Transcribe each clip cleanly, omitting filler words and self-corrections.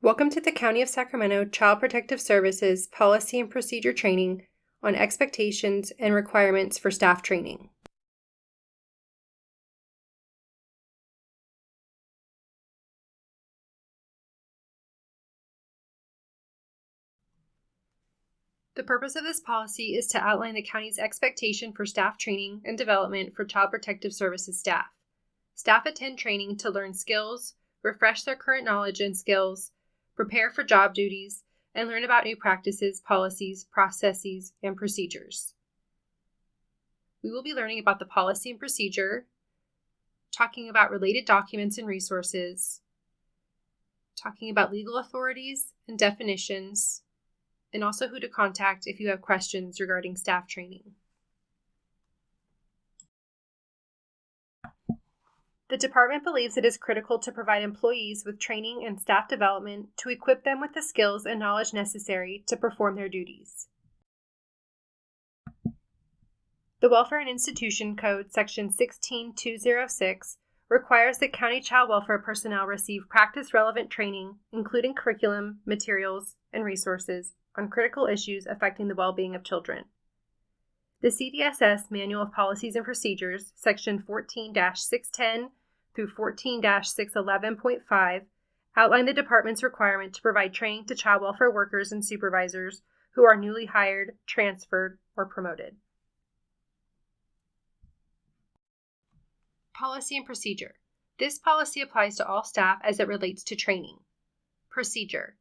Welcome to the County of Sacramento Child Protective Services Policy and Procedure Training on Expectations and Requirements for Staff Training. The purpose of this policy is to outline the county's expectation for staff training and development for Child Protective Services staff. Staff attend training to learn skills, refresh their current knowledge and skills, prepare for job duties, and learn about new practices, policies, processes, and procedures. We will be learning about the policy and procedure, talking about related documents and resources, talking about legal authorities and definitions, and also who to contact if you have questions regarding staff training. The department believes it is critical to provide employees with training and staff development to equip them with the skills and knowledge necessary to perform their duties. The Welfare and Institution Code, Section 16206, requires that county child welfare personnel receive practice-relevant training, including curriculum, materials, and resources on critical issues affecting the well-being of children. The CDSS Manual of Policies and Procedures, Section 14-610 through 14-611.5, outline the department's requirement to provide training to child welfare workers and supervisors who are newly hired, transferred, or promoted. Policy and Procedure. This policy applies to all staff as it relates to training. Procedure.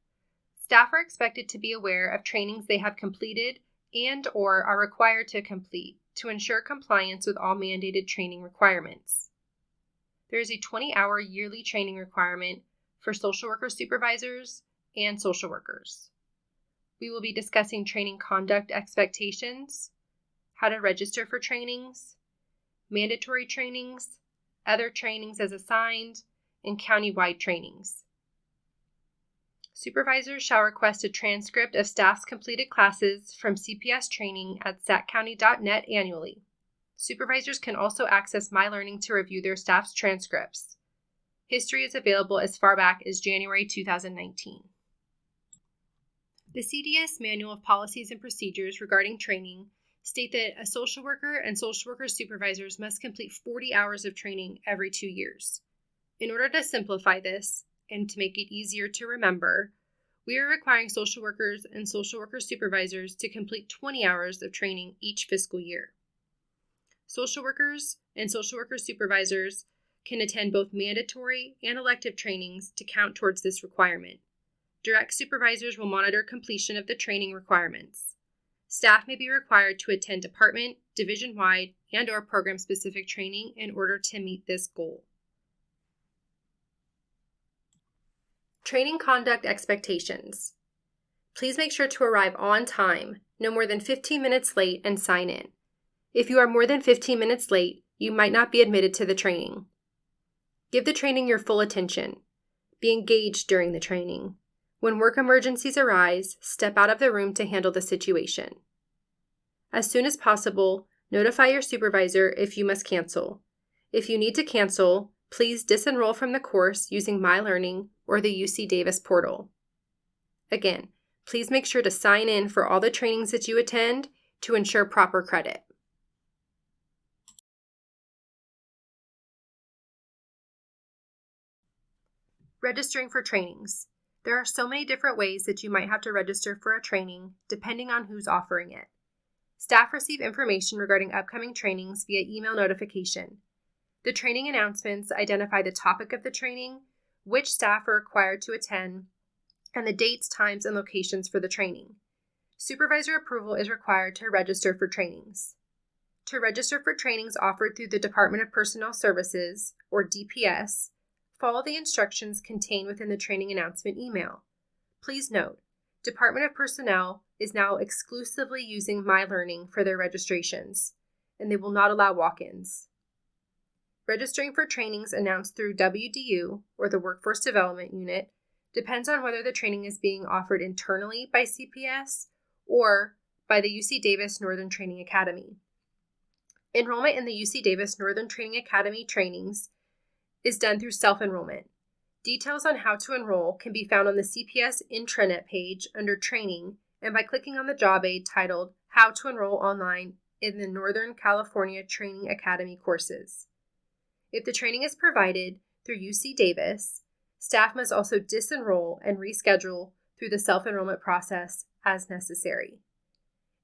Staff are expected to be aware of trainings they have completed and/or are required to complete to ensure compliance with all mandated training requirements. There is a 20-hour yearly training requirement for social worker supervisors and social workers. We will be discussing training conduct expectations, how to register for trainings, mandatory trainings, other trainings as assigned, and county-wide trainings. Supervisors shall request a transcript of staff's completed classes from CPS training at saccounty.net annually. Supervisors can also access MyLearning to review their staff's transcripts. History is available as far back as January 2019. The CDS Manual of Policies and Procedures regarding training state that a social worker and social worker supervisors must complete 40 hours of training every 2 years. In order to simplify this, and to make it easier to remember, we are requiring social workers and social worker supervisors to complete 20 hours of training each fiscal year. Social workers and social worker supervisors can attend both mandatory and elective trainings to count towards this requirement. Direct supervisors will monitor completion of the training requirements. Staff may be required to attend department, division-wide, and/or program-specific training in order to meet this goal. Training conduct expectations. Please make sure to arrive on time, no more than 15 minutes late, and sign in. If you are more than 15 minutes late, you might not be admitted to the training. Give the training your full attention. Be engaged during the training. When work emergencies arise, step out of the room to handle the situation. As soon as possible, notify your supervisor if you must cancel. If you need to cancel, please disenroll from the course using MyLearning or the UC Davis portal. Again, please make sure to sign in for all the trainings that you attend to ensure proper credit. Registering for trainings. There are so many different ways that you might have to register for a training, depending on who's offering it. Staff receive information regarding upcoming trainings via email notification. The training announcements identify the topic of the training, which staff are required to attend, and the dates, times, and locations for the training. Supervisor approval is required to register for trainings. To register for trainings offered through the Department of Personnel Services, or DPS, follow the instructions contained within the training announcement email. Please note, Department of Personnel is now exclusively using MyLearning for their registrations, and they will not allow walk-ins. Registering for trainings announced through WDU, or the Workforce Development Unit, depends on whether the training is being offered internally by CPS or by the UC Davis Northern Training Academy. Enrollment in the UC Davis Northern Training Academy trainings is done through self-enrollment. Details on how to enroll can be found on the CPS intranet page under Training and by clicking on the job aid titled How to Enroll Online in the Northern California Training Academy courses. If the training is provided through UC Davis, staff must also disenroll and reschedule through the self-enrollment process as necessary.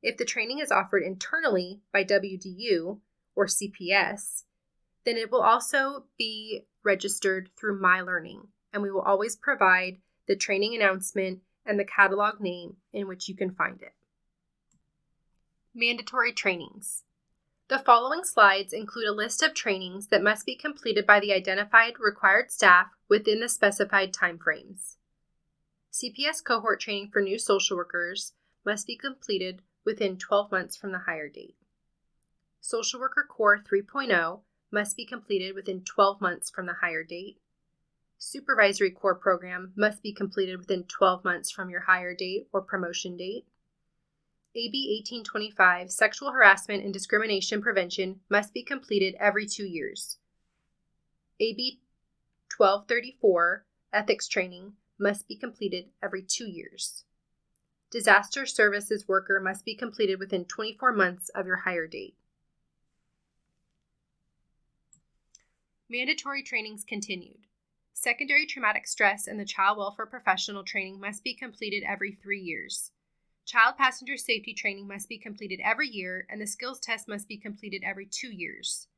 If the training is offered internally by WDU or CPS, then it will also be registered through MyLearning, and we will always provide the training announcement and the catalog name in which you can find it. Mandatory trainings. The following slides include a list of trainings that must be completed by the identified required staff within the specified timeframes. CPS cohort training for new social workers must be completed within 12 months from the hire date. Social Worker Core 3.0 must be completed within 12 months from the hire date. Supervisory Core program must be completed within 12 months from your hire date or promotion date. AB 1825 Sexual Harassment and Discrimination Prevention must be completed every 2 years. AB 1234 Ethics Training must be completed every 2 years. Disaster Services Worker must be completed within 24 months of your hire date. Mandatory trainings continued. Secondary traumatic stress and the child welfare professional training must be completed every 3 years. Child passenger safety training must be completed every year, and the skills test must be completed every 2 years.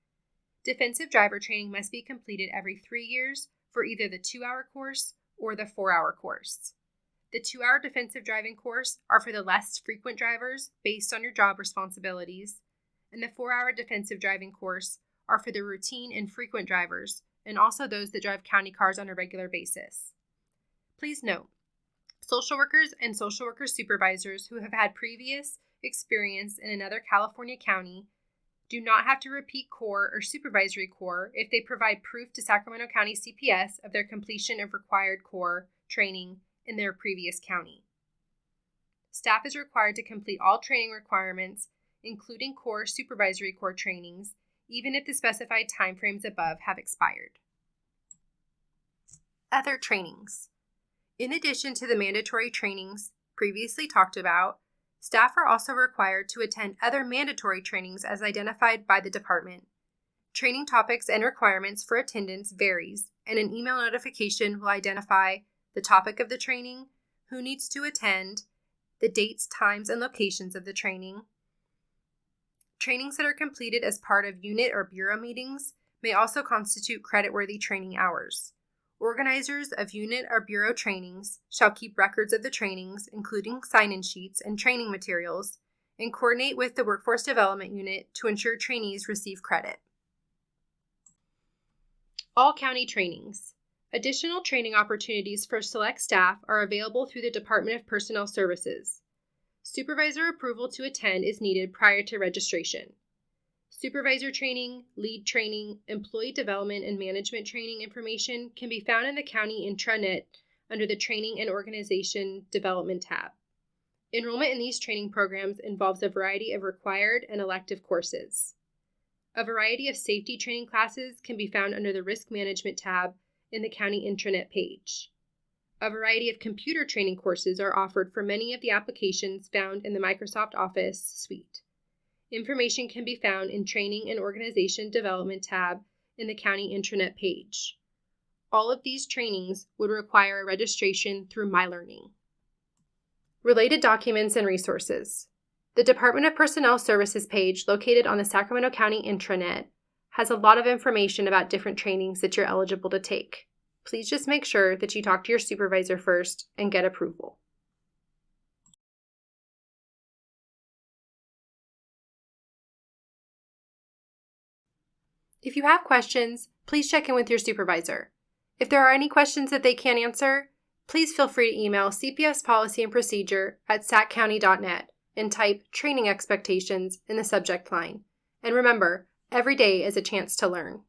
Defensive driver training must be completed every 3 years for either the 2-hour course or the 4-hour course. The 2-hour defensive driving course are for the less frequent drivers based on your job responsibilities, and the 4-hour defensive driving course are for the routine and frequent drivers, and also those that drive county cars on a regular basis. Please note, social workers and social worker supervisors who have had previous experience in another California county do not have to repeat core or supervisory core if they provide proof to Sacramento County CPS of their completion of required core training in their previous county. Staff is required to complete all training requirements, including core supervisory core trainings, even if the specified timeframes above have expired. Other trainings. In addition to the mandatory trainings previously talked about, staff are also required to attend other mandatory trainings as identified by the department. Training topics and requirements for attendance varies, and an email notification will identify the topic of the training, who needs to attend, the dates, times, and locations of the training. Trainings that are completed as part of unit or bureau meetings may also constitute credit-worthy training hours. Organizers of unit or bureau trainings shall keep records of the trainings, including sign-in sheets and training materials, and coordinate with the Workforce Development Unit to ensure trainees receive credit. All county trainings. Additional training opportunities for select staff are available through the Department of Personnel Services. Supervisor approval to attend is needed prior to registration. Supervisor training, lead training, employee development, and management training information can be found in the county intranet under the Training and Organization Development tab. Enrollment in these training programs involves a variety of required and elective courses. A variety of safety training classes can be found under the Risk Management tab in the county intranet page. A variety of computer training courses are offered for many of the applications found in the Microsoft Office suite. Information can be found in Training and Organization Development tab in the county intranet page. All of these trainings would require a registration through MyLearning. Related documents and resources. The Department of Personnel Services page located on the Sacramento County intranet has a lot of information about different trainings that you're eligible to take. Please just make sure that you talk to your supervisor first and get approval. If you have questions, please check in with your supervisor. If there are any questions that they can't answer, please feel free to email CPS Policy and Procedure at saccounty.net and type Training Expectations in the subject line. And remember, every day is a chance to learn.